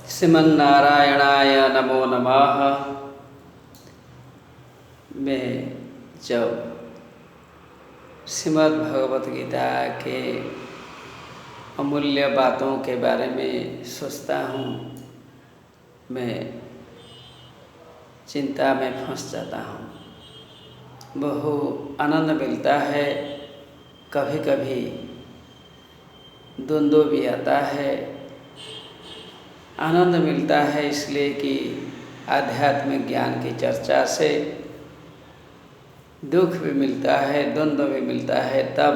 श्रीमन्नारायणाय नमो नमः। मैं जब श्रीमद् भगवत गीता के अमूल्य बातों के बारे में सोचता हूँ, मैं चिंता में फंस जाता हूँ। बहु आनंद मिलता है, कभी कभी द्वंद्व भी आता है। आनंद मिलता है इसलिए कि आध्यात्मिक ज्ञान की चर्चा से दुख भी मिलता है, द्वंद्व भी मिलता है, तब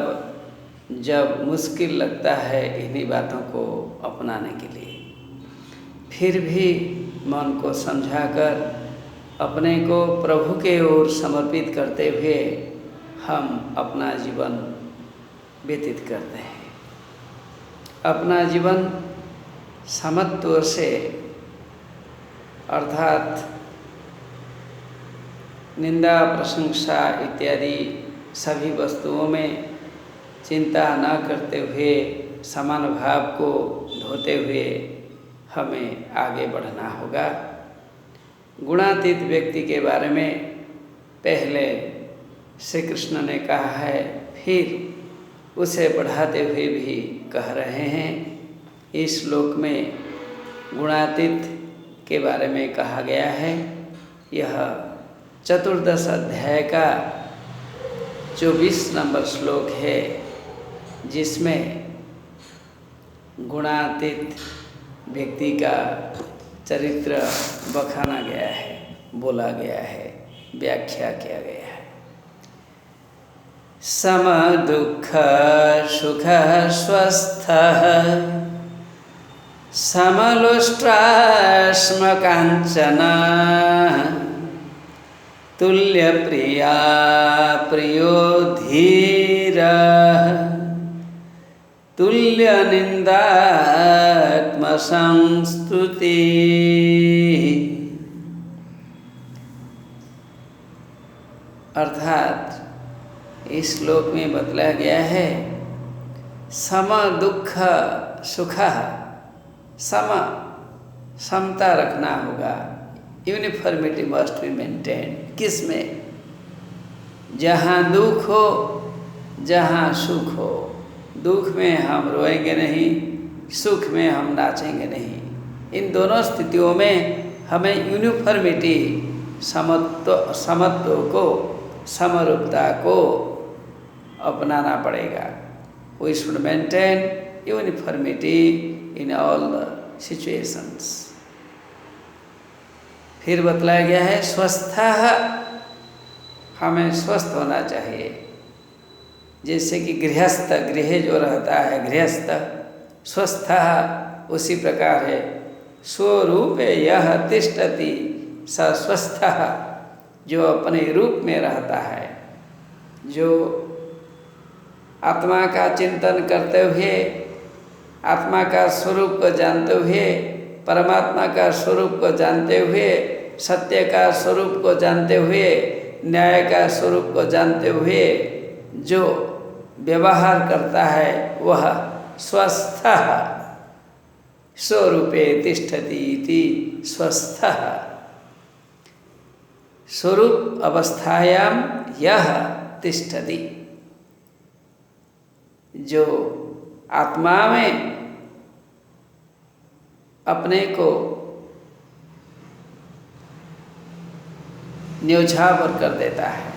जब मुश्किल लगता है इन्हीं बातों को अपनाने के लिए। फिर भी मन को समझाकर अपने को प्रभु के ओर समर्पित करते हुए हम अपना जीवन व्यतीत करते हैं। अपना जीवन समत्व से, अर्थात निंदा प्रशंसा इत्यादि सभी वस्तुओं में चिंता न करते हुए समान भाव को ढोते हुए हमें आगे बढ़ना होगा। गुणातीत व्यक्ति के बारे में पहले श्री कृष्ण ने कहा है, फिर उसे बढ़ाते हुए भी कह रहे हैं। इस श्लोक में गुणातीत के बारे में कहा गया है। यह 14 अध्याय का 24 नंबर श्लोक है, जिसमें गुणातीत व्यक्ति का चरित्र बखाना गया है, बोला गया है, व्याख्या किया गया है। सम दुःख सुख स्वस्थः समलोष्ट्रास्म काञ्चना तुल्य प्रिया प्रियो धीरः तुल्य निंदात्म संस्तुति। अर्थात इस श्लोक में बतलाया गया है, सम दुःख सुख, समता रखना होगा। Uniformity must be maintain. किसमें? जहाँ दुख हो, जहाँ सुख हो। दुख में हम रोएंगे नहीं, सुख में हम नाचेंगे नहीं। इन दोनों स्थितियों में हमें यूनिफॉर्मिटी, समत्व को, समरूपता को अपनाना पड़ेगा। We should maintain uniformity in all the situations. फिर बतलाया गया है, स्वस्थः, हमें स्वस्थ होना चाहिए। जैसे कि गृहस्थ, गृह जो रहता है गृहस्थ, स्वस्थः उसी प्रकार है। स्वरूप यह तिष्ठति स स्वस्थः, जो अपने रूप में रहता है, जो आत्मा का चिंतन करते हुए, आत्मा का स्वरूप को जानते हुए, परमात्मा का स्वरूप को जानते हुए, सत्य का स्वरूप को जानते हुए, न्याय का स्वरूप को जानते हुए जो व्यवहार करता है वह स्वस्थः स्वरूपे तिष्ठति इति स्वस्थः। स्वरूप अवस्थायां यह तिष्ठति, जो आत्मा में अपने को न्योछावर कर देता है,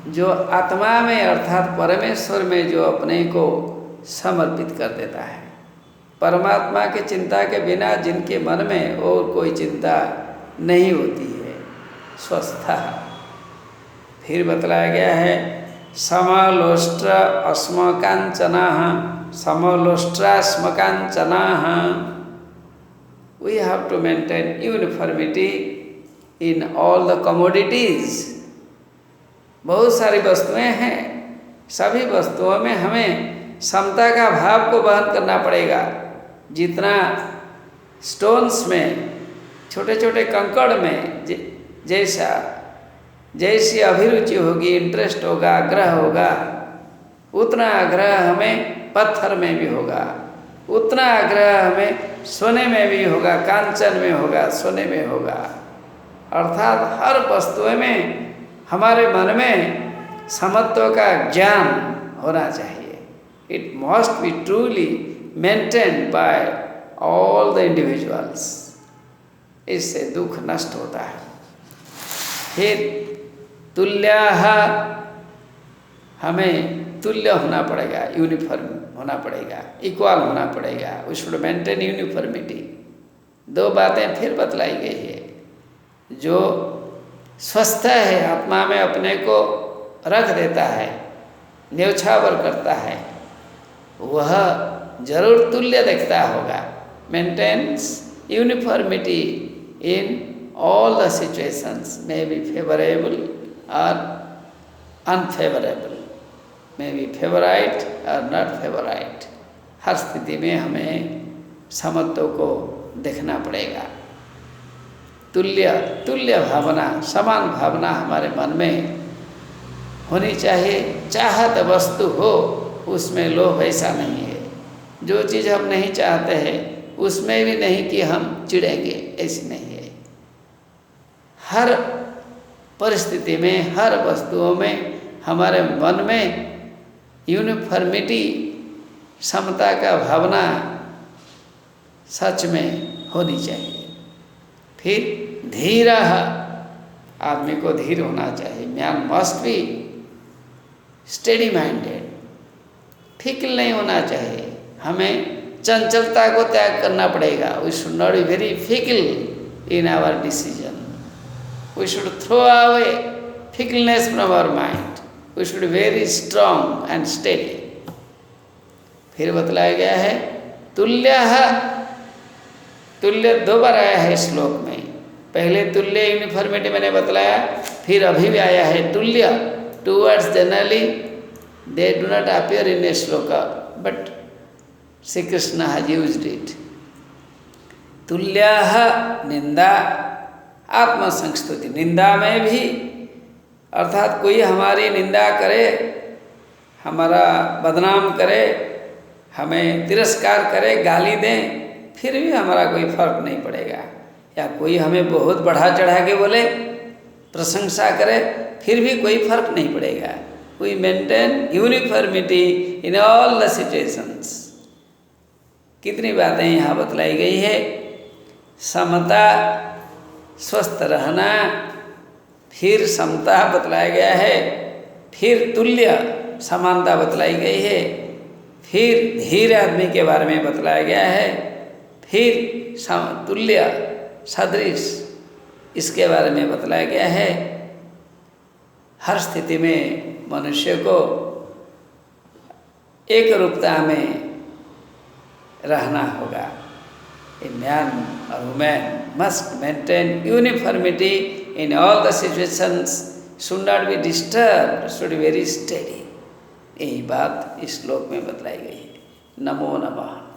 जो आत्मा में अर्थात परमेश्वर में जो अपने को समर्पित कर देता है। परमात्मा की चिंता के बिना जिनके मन में और कोई चिंता नहीं होती है, स्वस्थः। फिर बतलाया गया है, समलोष्ट्र अस्म कांचनाः, समलोष्ट्रास्म कांचनाः। We have to maintain uniformity in all the commodities. बहुत सारी वस्तुएं हैं, सभी वस्तुओं में हमें समता का भाव को वहन करना पड़ेगा। जितना स्टोन्स में, छोटे छोटे कंकड़ में जैसी अभिरुचि होगी, इंटरेस्ट होगा, आग्रह होगा, उतना आग्रह हमें पत्थर में भी होगा, उतना आग्रह हमें सोने में भी होगा, कांचन में होगा, सोने में होगा। अर्थात हर वस्तु में हमारे मन में समत्व का ज्ञान होना चाहिए। It must be truly maintained by all the individuals. इससे दुख नष्ट होता है। फिर तुल्याः, हमें तुल्य होना पड़ेगा, यूनिफॉर्म होना पड़ेगा, इक्वल होना पड़ेगा। We should maintain uniformity. दो बातें फिर बतलाई गई है। जो स्वस्थ है, आत्मा में अपने को रख देता है, न्योछावर करता है, वह जरूर तुल्य दिखता होगा। Maintains uniformity in all the situations, may be favorable or unfavorable, may be favorite or not favorite। हर स्थिति में हमें समत्व को देखना पड़ेगा। तुल्य भावना, समान भावना हमारे मन में होनी चाहिए। चाहत वस्तु हो, उसमें लोभ ऐसा नहीं है। जो चीज़ हम नहीं चाहते हैं उसमें भी नहीं कि हम चिढ़ेंगे, ऐसी नहीं है। हर परिस्थिति में, हर वस्तुओं में हमारे मन में यूनिफॉर्मिटी, समता का भावना सच में होनी चाहिए। फिर धीरः, आदमी को धीर होना चाहिए। Man must be steady minded. फिक्र नहीं होना चाहिए। हमें चंचलता को त्याग करना पड़ेगा। We should not be very fickle in our decision. We should throw away fickleness from our mind. We should be very strong and steady. फिर बतलाया गया है तुल्यः। तुल्य दो बार आया है श्लोक में। पहले तुल्य यूनिफॉर्मिटी मैंने बतलाया, फिर अभी भी आया है तुल्य। Two words generally they do not appear in a shloka, but Sri Krishna has used it. तुल्यः निंदा, आत्मसंस्तुति। निंदा में भी, अर्थात कोई हमारी निंदा करे, हमारा बदनाम करे, हमें तिरस्कार करे, गाली दें, फिर भी हमारा कोई फर्क नहीं पड़ेगा। या कोई हमें बहुत बढ़ा चढ़ा के बोले, प्रशंसा करे, फिर भी कोई फर्क नहीं पड़ेगा। We maintain uniformity in all the situations. कितनी बातें यहाँ बतलाई गई है। समता, स्वस्थ रहना, फिर समता बतलाया गया है, फिर तुल्य समानता बतलाई गई है, फिर धीर आदमी के बारे में बतलाया गया है, फिर तुल्य सदृश इसके बारे में बतलाया गया है। हर स्थिति में मनुष्य को एक रूपता में रहना होगा। A man or woman must maintain uniformity in all the situations, should not be disturbed, should be very steady। यही बात इस श्लोक में बतलाई गई है। नमो नमः।